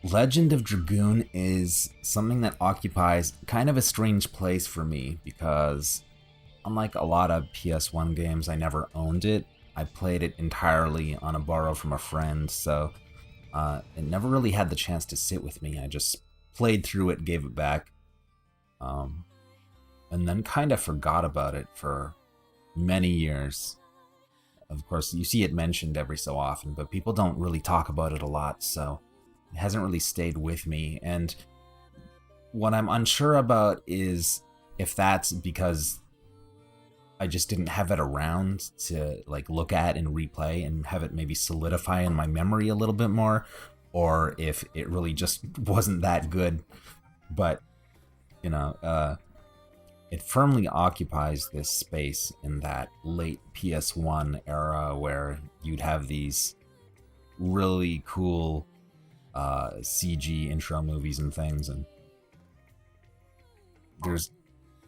Legend of Dragoon is something that occupies kind of a strange place for me because, unlike a lot of PS1 games, I never owned it. I played it entirely on a borrow from a friend, so it never really had the chance to sit with me. I just played through it, gave it back, um, and then kind of forgot about it for many years. Of course, you see it mentioned every so often, but people don't really talk about it a lot, so it hasn't really stayed with me. And what I'm unsure about is if that's because I just didn't have it around to like look at and replay and have it maybe solidify in my memory a little bit more, or if it really just wasn't that good. But you know, it firmly occupies this space in that late PS1 era where you'd have these really cool CG intro movies and things, and there's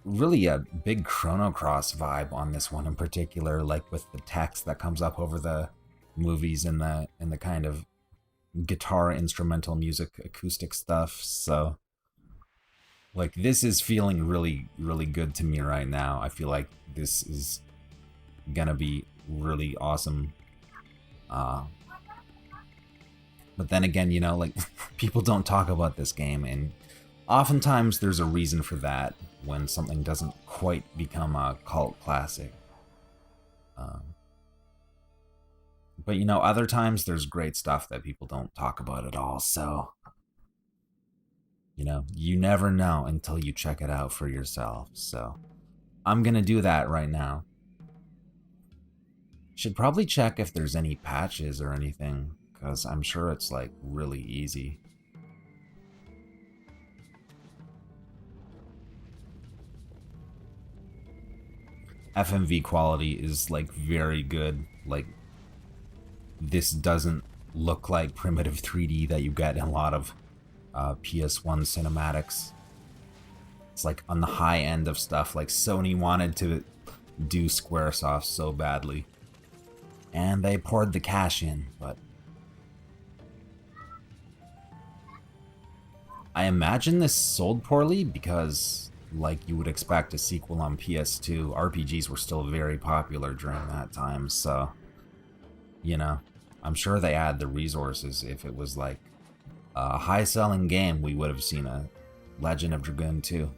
really a big Chrono Cross vibe on this one in particular, like with the text that comes up over the movies and the kind of guitar instrumental music acoustic stuff. So like this is feeling really really good to me right now. I feel like this is gonna be really awesome. But then again, you know, like people don't talk about this game, and oftentimes there's a reason for that when something doesn't quite become a cult classic. But you know, other times there's great stuff that people don't talk about at all. So, you know, you never know until you check it out for yourself. So, I'm gonna do that right now. Should probably check if there's any patches or anything, because I'm sure it's like really easy. FMV quality is like very good. Like this doesn't look like primitive 3D that you get in a lot of PS1 cinematics. It's like on the high end of stuff. Like Sony wanted to do Squaresoft so badly, and they poured the cash in, but I imagine this sold poorly because, like you would expect a sequel on PS2, RPGs were still very popular during that time, so, you know, I'm sure they had the resources. If it was like a high-selling game, we would have seen a Legend of Dragoon 2.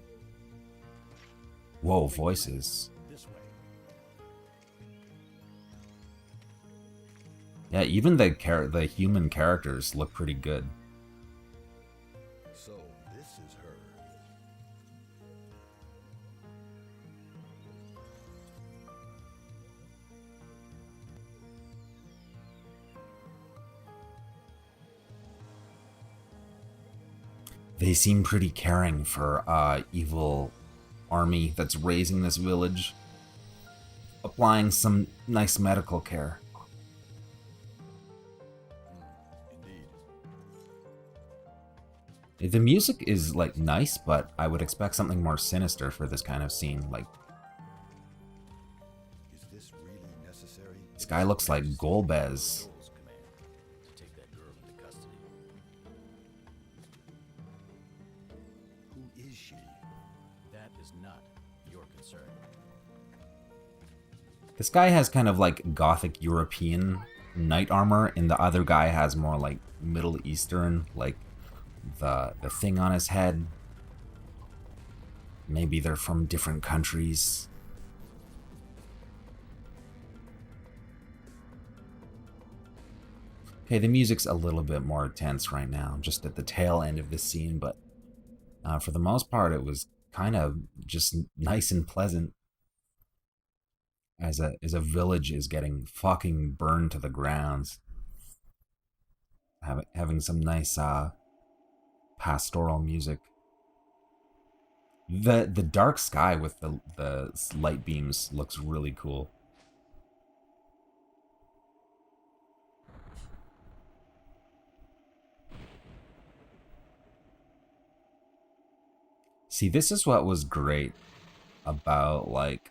Whoa, voices. Yeah, even the human characters look pretty good. So this is her. They seem pretty caring for evil army that's raising this village, applying some nice medical care. Indeed. The music is like nice, but I would expect something more sinister for this kind of scene. Like Is this really necessary? this guy looks like Golbez. Patrol's command to take that girl into custody. Who is she? That is not your concern. This guy has kind of like gothic European knight armor, and the other guy has more like Middle Eastern, like the thing on his head. Maybe they're from different countries. Okay, the music's a little bit more tense right now, just at the tail end of this scene, but for the most part, it was kind of just nice and pleasant as a village is getting fucking burned to the ground. Having some nice pastoral music. The dark sky with the light beams looks really cool. See, this is what was great about like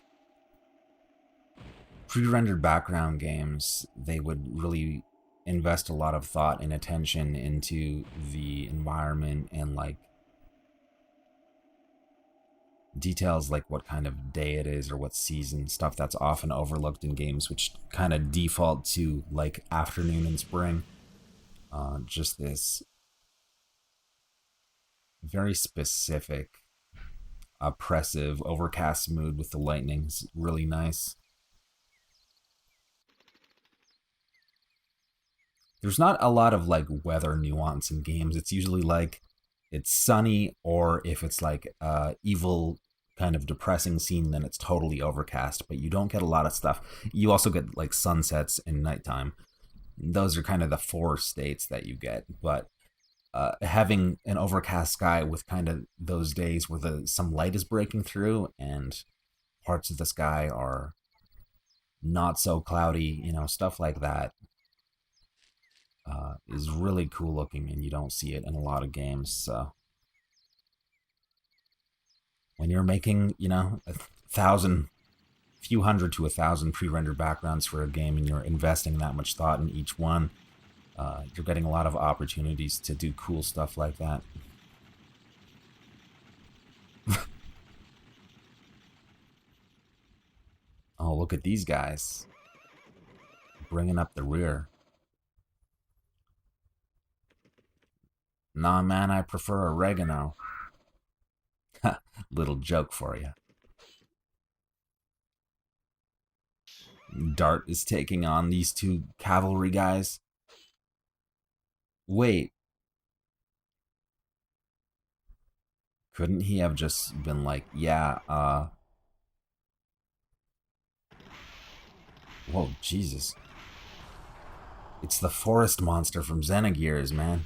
pre-rendered background games. They would really invest a lot of thought and attention into the environment and like details like what kind of day it is or what season, stuff that's often overlooked in games which kind of default to like afternoon and spring. Just this very specific, oppressive, overcast mood with the lightning is really nice. There's not a lot of like weather nuance in games. It's usually like it's sunny, or if it's like evil kind of depressing scene, then it's totally overcast. But you don't get a lot of stuff. You also get like sunsets and nighttime. Those are kind of the four states that you get. But having an overcast sky with kind of those days where some light is breaking through and parts of the sky are not so cloudy, you know, stuff like that is really cool looking, and you don't see it in a lot of games. So when you're making, you know, few hundred to 1,000 pre-rendered backgrounds for a game, and you're investing that much thought in each one, you're getting a lot of opportunities to do cool stuff like that. Oh, look at these guys. Bringing up the rear. Nah, man, I prefer oregano. Little joke for you. Dart is taking on these two cavalry guys. Wait. Couldn't he have just been like, yeah, whoa, Jesus. It's the forest monster from Xenogears, man.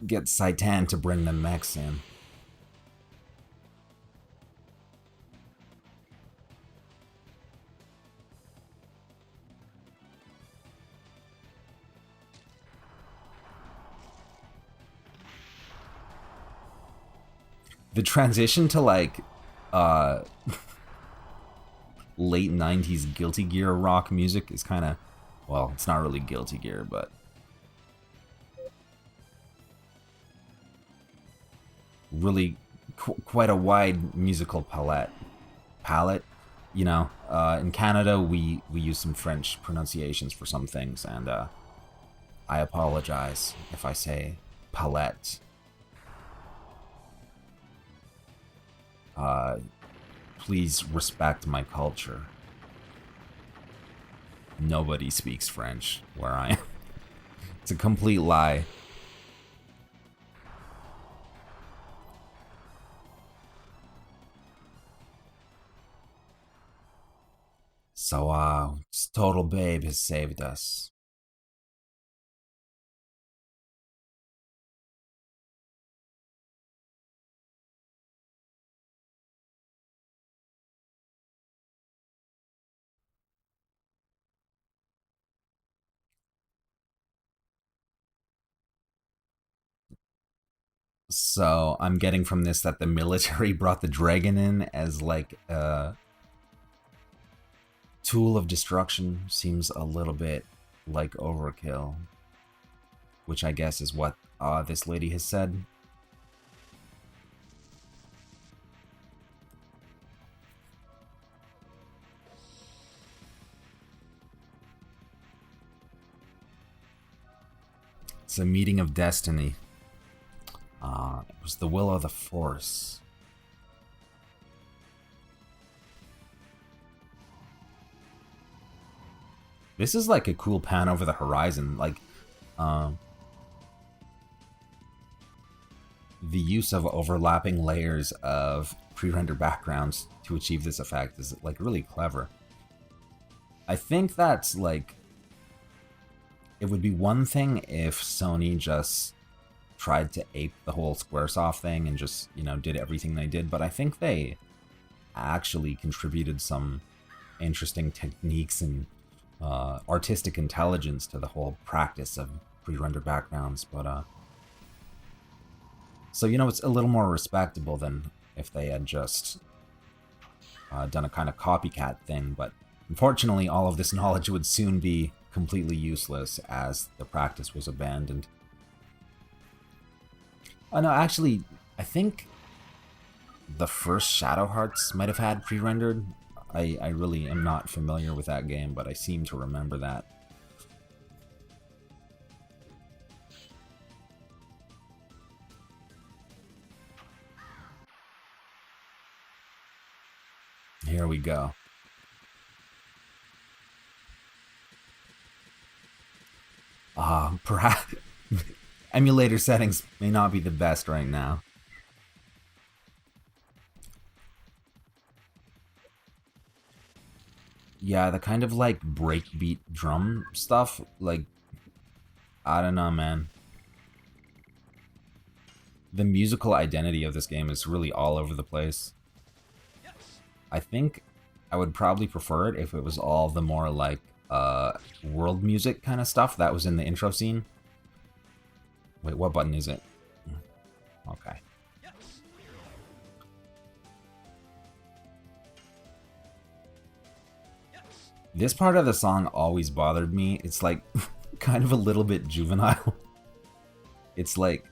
Get Saitan to bring the mechs in. The transition to like late 90s Guilty Gear rock music is kind of, well, it's not really Guilty Gear, but really quite a wide musical palette. You know, in Canada we use some French pronunciations for some things, and I apologize if I say palette. Please respect my culture. Nobody speaks French where I am. It's a complete lie. So, Total Babe has saved us. So, I'm getting from this that the military brought the dragon in as like a tool of destruction. Seems a little bit like overkill, which I guess is what this lady has said. It's a meeting of destiny. It was the will of the Force. This is like a cool pan over the horizon. Like, the use of overlapping layers of pre-rendered backgrounds to achieve this effect is like really clever. I think that's like, it would be one thing if Sony just tried to ape the whole Squaresoft thing and just, you know, did everything they did, but I think they actually contributed some interesting techniques and artistic intelligence to the whole practice of pre-rendered backgrounds. But so, you know, it's a little more respectable than if they had just done a kind of copycat thing. But Unfortunately, all of this knowledge would soon be completely useless as the practice was abandoned. Oh no, actually, I think the first Shadow Hearts might have had pre-rendered. I really am not familiar with that game, but I seem to remember that. Here we go. Perhaps emulator settings may not be the best right now. Yeah, the kind of like breakbeat drum stuff, like, I don't know, man. The musical identity of this game is really all over the place. I think I would probably prefer it if it was all the more like world music kind of stuff that was in the intro scene. Wait, what button is it? Okay. This part of the song always bothered me. It's like kind of a little bit juvenile. It's like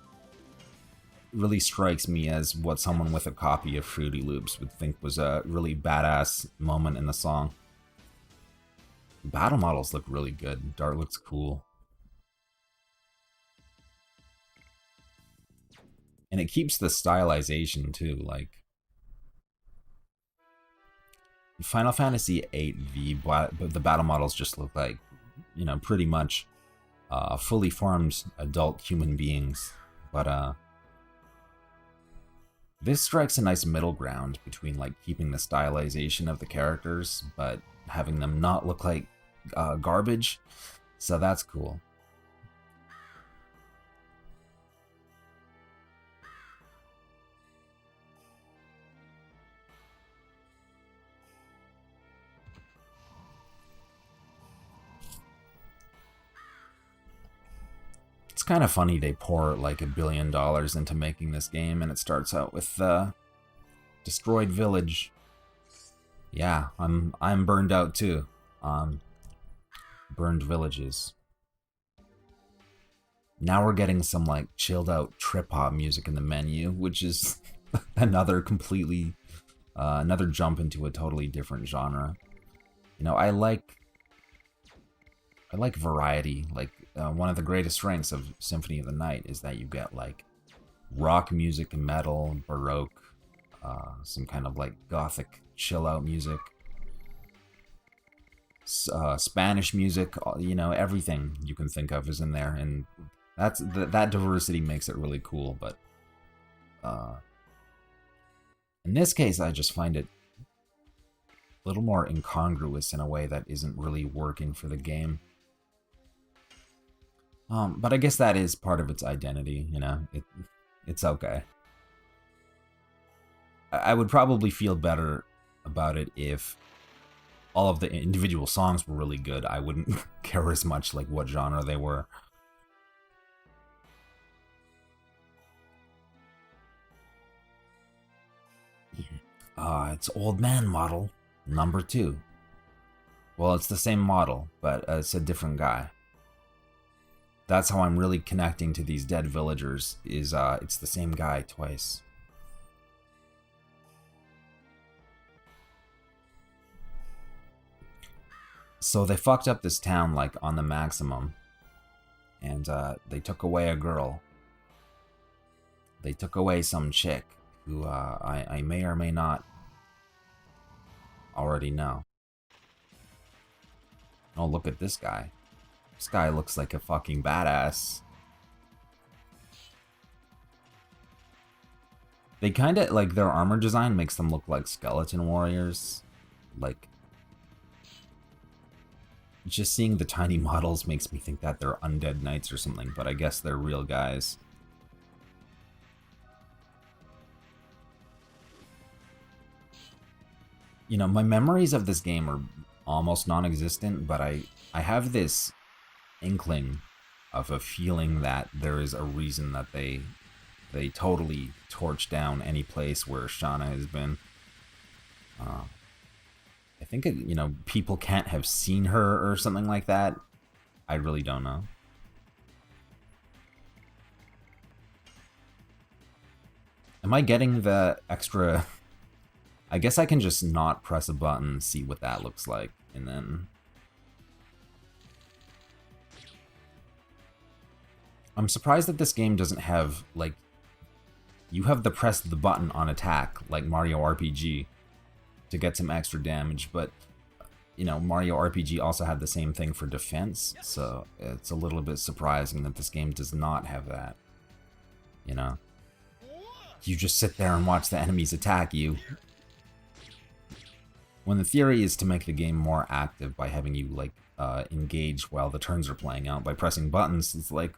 really strikes me as what someone with a copy of Fruity Loops would think was a really badass moment in the song. Battle models look really good. Dart looks cool. And it keeps the stylization too, like Final Fantasy VIII, the battle models just look like, you know, pretty much fully formed adult human beings. But this strikes a nice middle ground between like keeping the stylization of the characters, but having them not look like garbage. So that's cool. It's kind of funny they pour like $1 billion into making this game, and it starts out with destroyed village. Yeah, I'm burned out too on burned villages. Now we're getting some like chilled out trip hop music in the menu, which is another completely another jump into a totally different genre. You know, I like variety. Like one of the greatest strengths of Symphony of the Night is that you get like rock music and metal, baroque, some kind of like gothic chill out music, Spanish music. You know, everything you can think of is in there, and that diversity makes it really cool. But in this case, I just find it a little more incongruous in a way that isn't really working for the game. But I guess that is part of its identity, you know. It's okay. I would probably feel better about it if all of the individual songs were really good. I wouldn't care as much like what genre they were. It's Old Man model number 2. Well, it's the same model, but it's a different guy. That's how I'm really connecting to these dead villagers, is it's the same guy twice. So they fucked up this town like on the maximum, and they took away a girl. They took away some chick who I may or may not already know. Oh, look at this guy. This guy looks like a fucking badass. They kind of, like, their armor design makes them look like skeleton warriors. Like, just seeing the tiny models makes me think that they're undead knights or something, but I guess they're real guys. You know, my memories of this game are almost non-existent, but I have this inkling of a feeling that there is a reason that they totally torch down any place where Shauna has been. I think, people can't have seen her or something like that. I really don't know. Am I getting the extra... I guess I can just not press a button, see what that looks like, and then... I'm surprised that this game doesn't have, like... You have to press the button on attack, like Mario RPG, to get some extra damage, but... Mario RPG also had the same thing for defense, so it's a little bit surprising that this game does not have that. You just sit there and watch the enemies attack you. When the theory is to make the game more active by having you, like, engage while the turns are playing out by pressing buttons, it's like,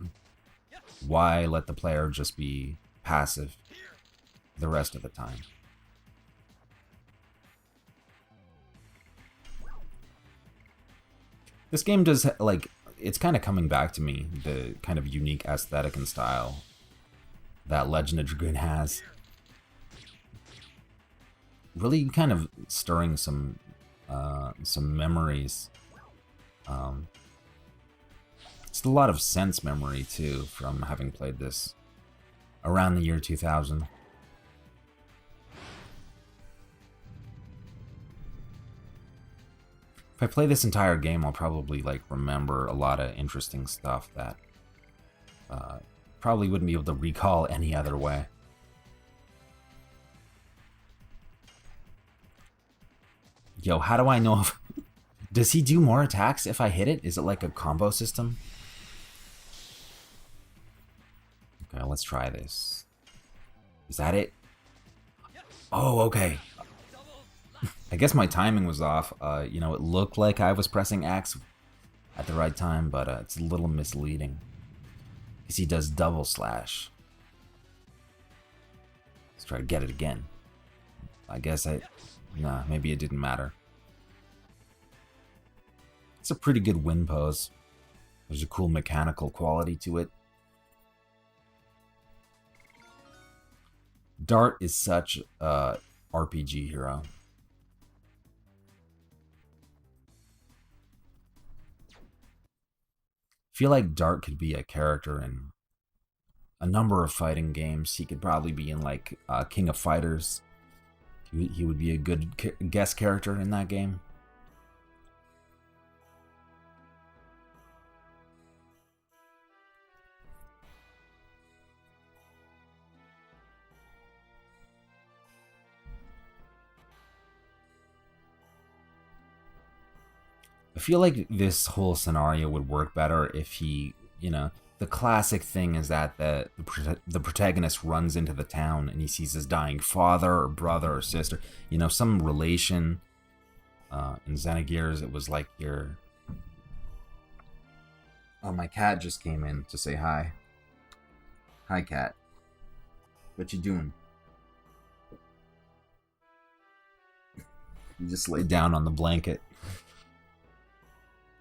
why let the player just be passive the rest of the time? This game does, like, it's kind of coming back to me, the kind of unique aesthetic and style that Legend of Dragoon has. Really kind of stirring some memories. It's a lot of sense memory, too, from having played this around the year 2000. If I play this entire game, I'll probably, like, remember a lot of interesting stuff that probably wouldn't be able to recall any other way. Yo, how do I know if... Does he do more attacks if I hit it? Is it like a combo system? Okay, let's try this. Is that it? Oh, okay. I guess my timing was off. It looked like I was pressing X at the right time, but it's a little misleading. Because he does double slash. Let's try to get it again. I guess nah, maybe it didn't matter. It's a pretty good win pose. There's a cool mechanical quality to it. Dart is such a RPG hero. I feel like Dart could be a character in a number of fighting games. He could probably be in, like, King of Fighters. He would be a good guest character in that game. I feel like this whole scenario would work better if he, the classic thing is that the protagonist runs into the town and he sees his dying father or brother or sister, some relation. In Xenogears, it was like your... Oh, my cat just came in to say hi. Hi, cat. What you doing? You just laid down on the blanket.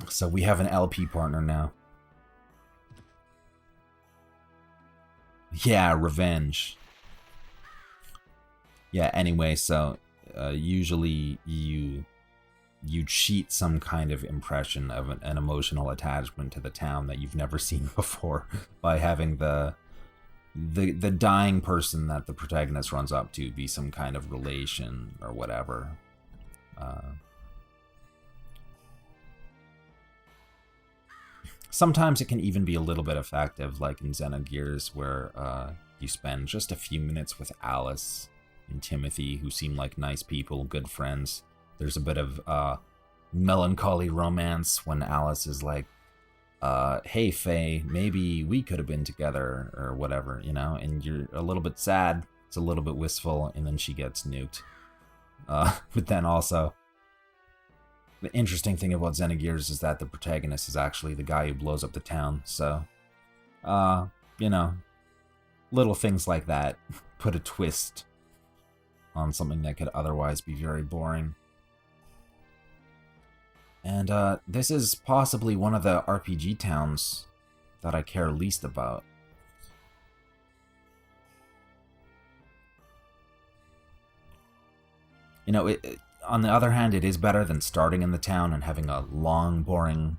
So we have an LP partner now. Yeah, revenge. Yeah, anyway, so usually you cheat some kind of impression of an emotional attachment to the town that you've never seen before by having the dying person that the protagonist runs up to be some kind of relation or whatever. Sometimes it can even be a little bit effective, like in Xenogears, where you spend just a few minutes with Alice and Timothy, who seem like nice people, good friends. There's a bit of melancholy romance when Alice is like, hey, Faye, maybe we could have been together, or whatever, and you're a little bit sad, it's a little bit wistful, and then she gets nuked. But then also, the interesting thing about Xenogears is that the protagonist is actually the guy who blows up the town, so, little things like that put a twist on something that could otherwise be very boring. And this is possibly one of the RPG towns that I care least about. on the other hand, it is better than starting in the town and having a long, boring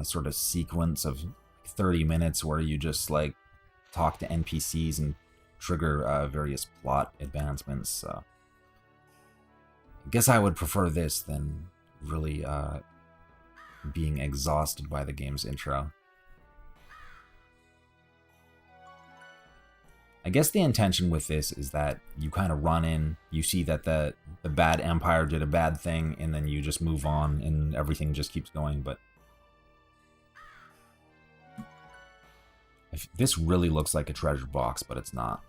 sort of sequence of 30 minutes where you just like talk to NPCs and trigger various plot advancements. So I guess I would prefer this than really being exhausted by the game's intro. I guess the intention with this is that you kind of run in, you see that the bad empire did a bad thing, and then you just move on and everything just keeps going. But this really looks like a treasure box, but it's not,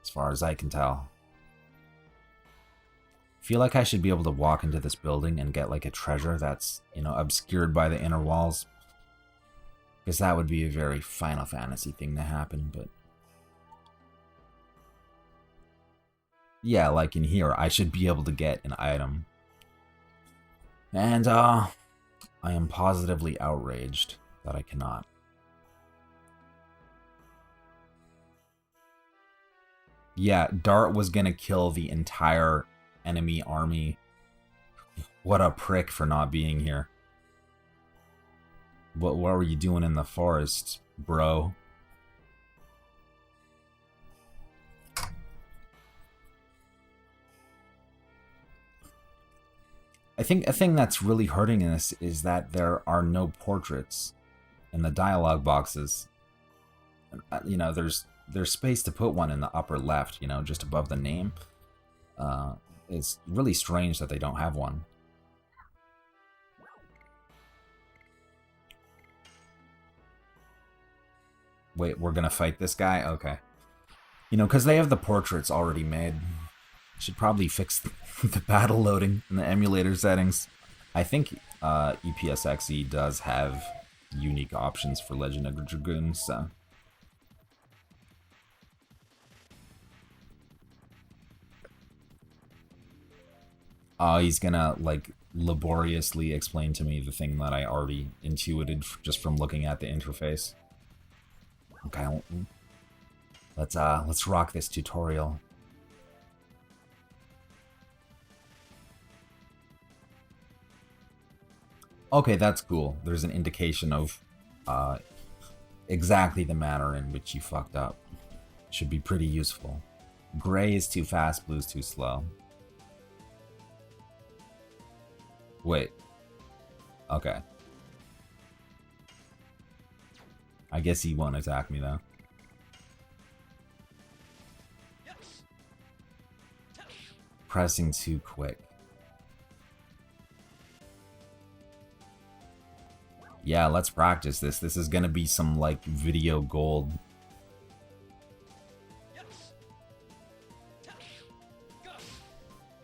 as far as I can tell. I feel like I should be able to walk into this building and get like a treasure that's, you know, obscured by the inner walls. Because that would be a very Final Fantasy thing to happen, but... yeah, like in here, I should be able to get an item. And, I am positively outraged that I cannot. Yeah, Dart was gonna kill the entire enemy army. What a prick for not being here. What were you doing in the forest, bro? I think a thing that's really hurting this is that there are no portraits in the dialogue boxes. You know, there's space to put one in the upper left, you know, just above the name. It's really strange that they don't have one. Wait, we're gonna fight this guy? Okay. You know, because they have the portraits already made. Should probably fix the battle loading in the emulator settings. I think MCXVIII does have unique options for Legend of Dragoon, so... oh, he's gonna, like, laboriously explain to me the thing that I already intuited just from looking at the interface. Okay, let's rock this tutorial. Okay, that's cool. There's an indication of exactly the manner in which you fucked up. Should be pretty useful. Gray is too fast, blue's too slow. Wait. Okay. I guess he won't attack me though. Pressing too quick. Yeah, let's practice this. This is gonna be some, like, video gold.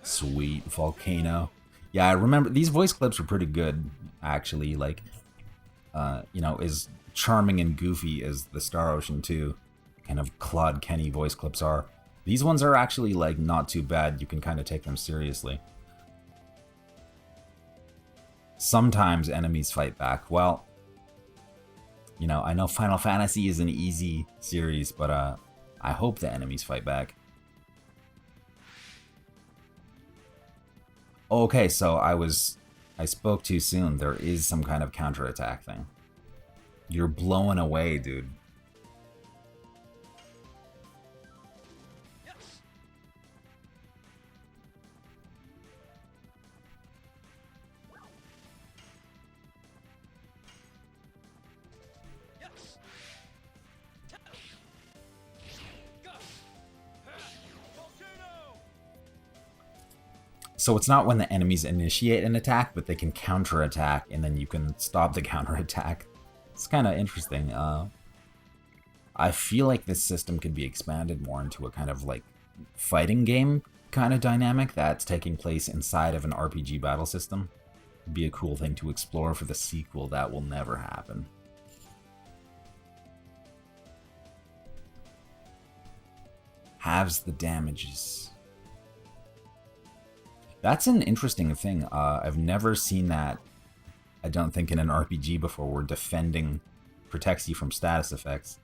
Sweet. Volcano. Yeah, I remember, these voice clips are pretty good, actually. Like, you know, as charming and goofy as the Star Ocean 2 kind of Claude Kenny voice clips are, these ones are actually, like, not too bad. You can kind of take them seriously. Sometimes enemies fight back. Well, you know, I know Final Fantasy is an easy series, but I hope the enemies fight back. Okay, so I spoke too soon. There is some kind of counterattack thing. You're blowing away, dude. So it's not when the enemies initiate an attack, but they can counterattack, and then you can stop the counterattack. It's kind of interesting. I feel like this system could be expanded more into a kind of like fighting game kind of dynamic that's taking place inside of an RPG battle system. It'd be a cool thing to explore for the sequel that will never happen. Halves the damages. That's an interesting thing. I've never seen that, I don't think, in an RPG before, where defending protects you from status effects.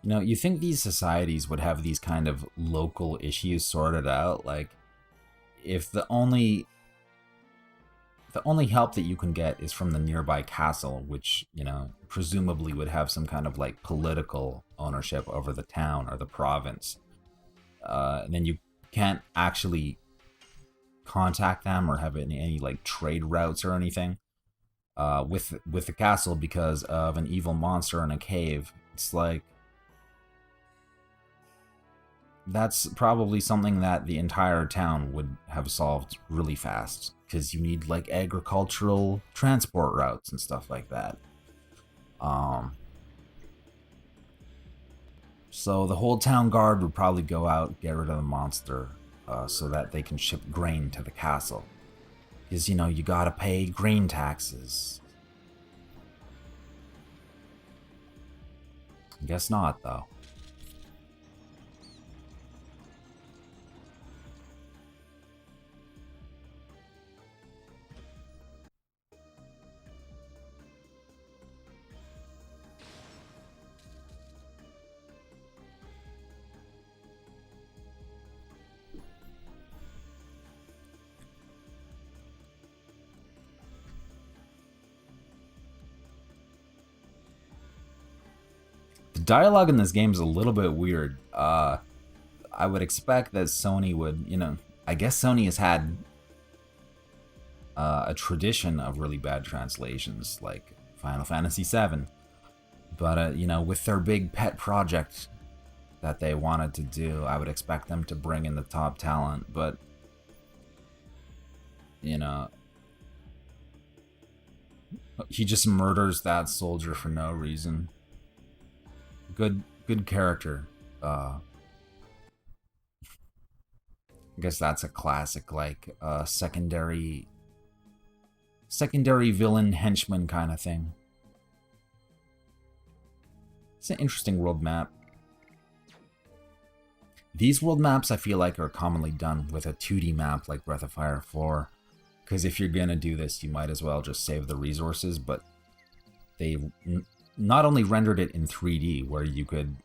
You know, you think these societies would have these kind of local issues sorted out, like if the only help that you can get is from the nearby castle, which, you know, presumably would have some kind of like political ownership over the town or the province. And then you can't actually contact them or have any like trade routes or anything with the castle because of an evil monster in a cave. It's like that's probably something that the entire town would have solved really fast, because you need like agricultural transport routes and stuff like that. So the whole town guard would probably go out, get rid of the monster, so that they can ship grain to the castle. Because, you know, you gotta pay grain taxes. Guess not, though. Dialogue in this game is a little bit weird. I would expect that Sony would, you know, I guess Sony has had a tradition of really bad translations, like Final Fantasy VII. But, you know, with their big pet project that they wanted to do, I would expect them to bring in the top talent. But, you know, he just murders that soldier for no reason. Good character. I guess that's a classic, like secondary villain henchman kind of thing. It's an interesting world map. These world maps I feel like are commonly done with a 2D map like Breath of Fire 4, because if you're gonna do this, you might as well just save the resources. But they not only rendered it in 3D, where you could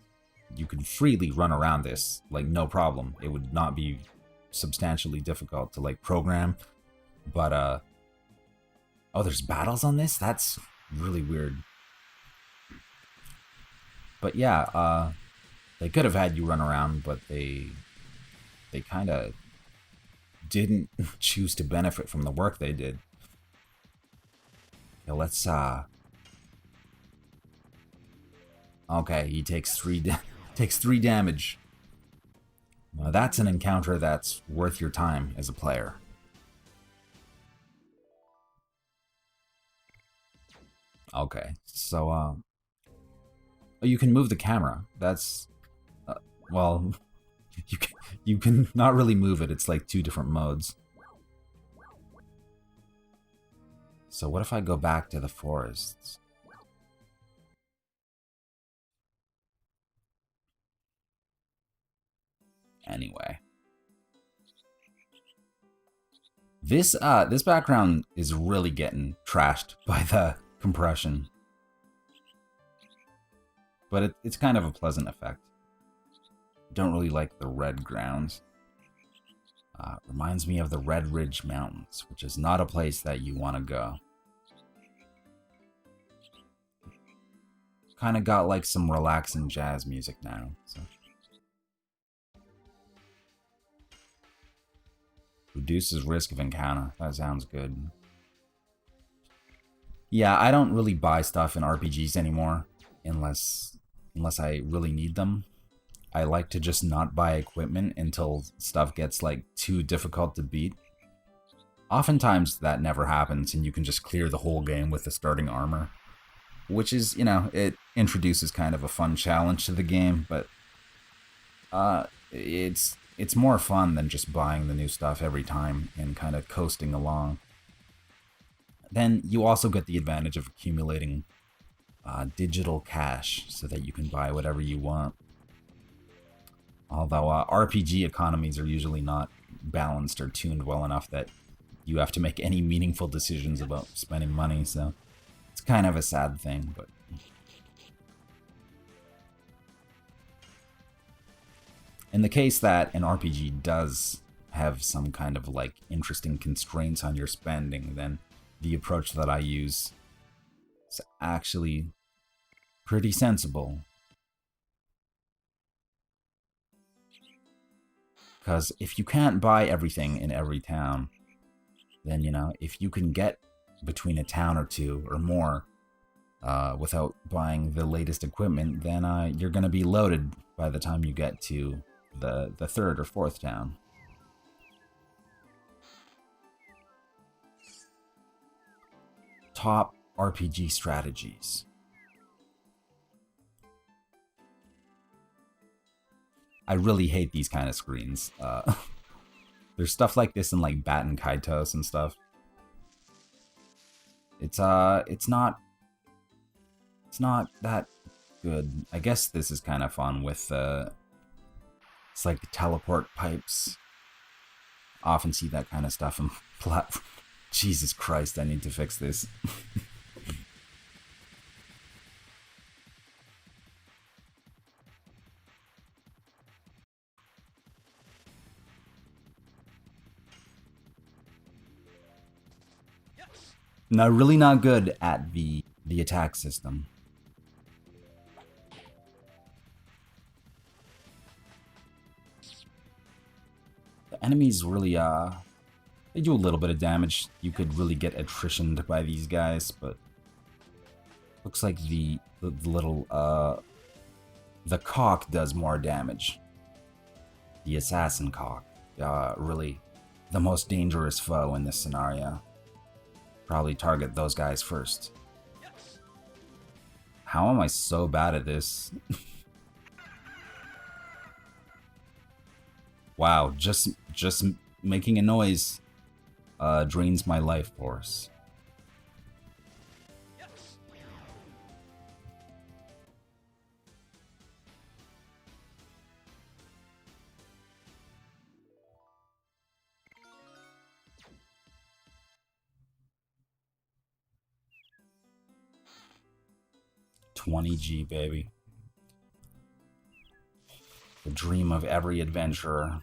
freely run around this, like, no problem. It would not be substantially difficult to, like, program. But, oh, there's battles on this? That's really weird. But yeah, they could have had you run around, but they kind of didn't choose to benefit from the work they did. Okay, let's, okay, he takes three damage. Now that's an encounter that's worth your time as a player. Okay, so you can move the camera. That's well, you can not really move it. It's like two different modes. So what if I go back to the forests? Anyway, this background is really getting trashed by the compression, but it's kind of a pleasant effect. Don't really like the red grounds. Reminds me of the Red Ridge Mountains, which is not a place that you want to go. Kind of got like some relaxing jazz music now. So. Reduces risk of encounter. That sounds good. Yeah, I don't really buy stuff in RPGs anymore unless I really need them. I like to just not buy equipment until stuff gets like too difficult to beat. Oftentimes that never happens and you can just clear the whole game with the starting armor, which is, you know, it introduces kind of a fun challenge to the game, but it's more fun than just buying the new stuff every time and kind of coasting along. Then you also get the advantage of accumulating digital cash so that you can buy whatever you want. Although RPG economies are usually not balanced or tuned well enough that you have to make any meaningful decisions about spending money, so it's kind of a sad thing, but... In the case that an RPG does have some kind of like interesting constraints on your spending, then the approach that I use is actually pretty sensible. Because if you can't buy everything in every town, then, you know, if you can get between a town or two or more without buying the latest equipment, then you're going to be loaded by the time you get to the third or fourth town. Top RPG strategies. I really hate these kind of screens. There's stuff like this in like Bat and Kaitos and stuff. It's not that good. I guess this is kind of fun with it's like teleport pipes. Often see that kind of stuff in platform. Jesus Christ, I need to fix this. No, really not good at the attack system. The enemies really they do a little bit of damage. You could really get attritioned by these guys, but looks like the little the cock does more damage. The assassin cock, really the most dangerous foe in this scenario. Probably target those guys first. How am I so bad at this? Wow, just making a noise drains my life force. $20G, baby. The dream of every adventurer.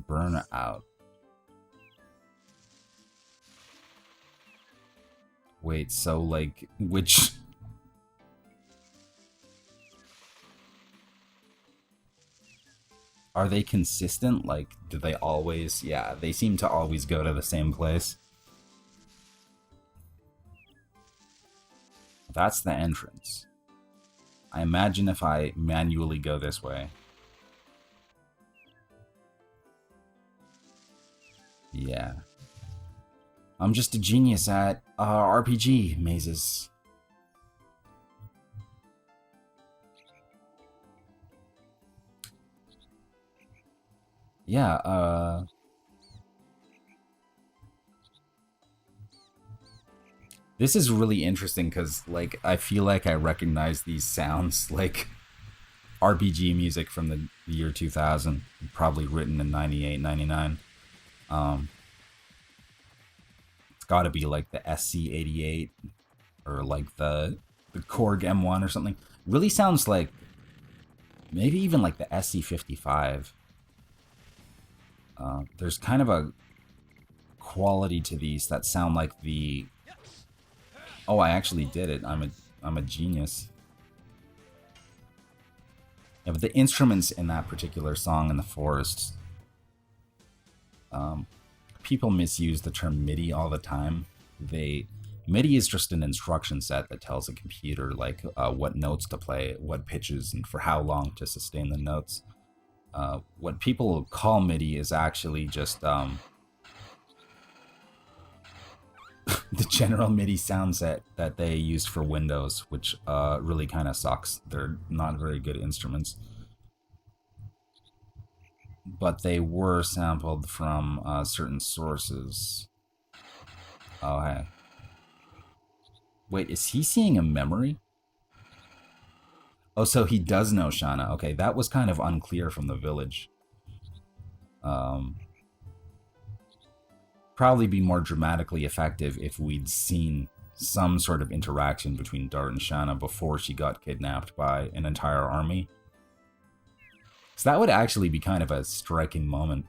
Burnout. Wait, so like, which... Are they consistent? Like, do they always... Yeah, they seem to always go to the same place. That's the entrance. I imagine if I manually go this way. Yeah. I'm just a genius at RPG mazes. Yeah, this is really interesting because, like, I feel like I recognize these sounds, like RPG music from the year 2000, probably written in 98, 99. It's got to be like the SC-88 or like the Korg M1 or something. Really sounds like maybe even like the SC-55. There's kind of a quality to these that sound like the... Oh, I actually did it. I'm a genius. Yeah, but the instruments in that particular song in the forest, people misuse the term MIDI all the time. MIDI is just an instruction set that tells a computer like what notes to play, what pitches, and for how long to sustain the notes. What people call MIDI is actually just the general MIDI sound set that they used for Windows, which really kind of sucks. They're not very good instruments. But they were sampled from certain sources. Oh, hey. Wait, is he seeing a memory? Oh, so he does know Shauna. Okay, that was kind of unclear from the village. Probably be more dramatically effective if we'd seen some sort of interaction between Dart and Shanna before she got kidnapped by an entire army. So that would actually be kind of a striking moment.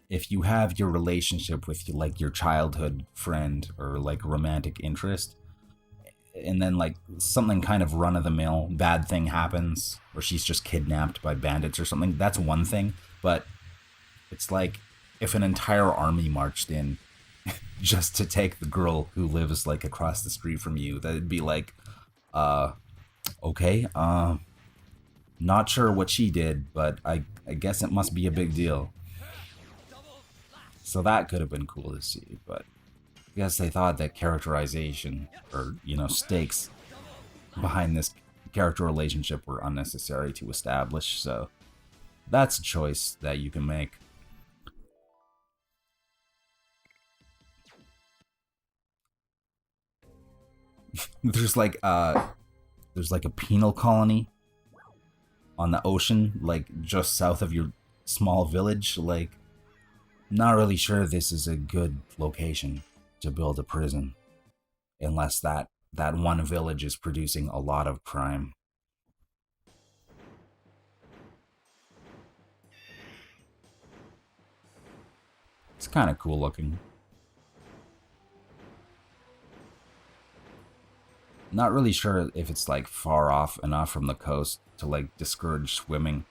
If you have your relationship with like your childhood friend or like romantic interest, and then like something kind of run-of-the-mill bad thing happens, or she's just kidnapped by bandits or something, that's one thing. But it's like if an entire army marched in just to take the girl who lives like across the street from you, that'd be like, okay, not sure what she did, but I guess it must be a big deal. So that could have been cool to see, but I guess they thought that characterization, or, you know, stakes behind this character relationship were unnecessary to establish, so that's a choice that you can make. There's like a penal colony on the ocean, like just south of your small village. Like, not really sure this is a good location to build a prison, unless that one village is producing a lot of crime. It's kind of cool looking. Not really sure if it's like far off enough from the coast to like discourage swimming.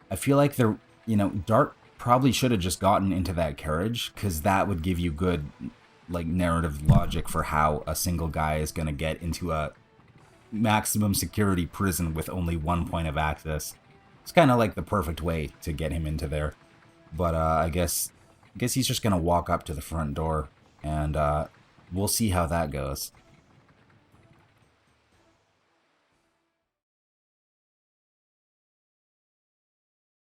I feel like they're, you know, Dart probably should have just gotten into that carriage, because that would give you good, like, narrative logic for how a single guy is going to get into a maximum security prison with only one point of access. It's kind of like the perfect way to get him into there. But I guess he's just going to walk up to the front door, and we'll see how that goes.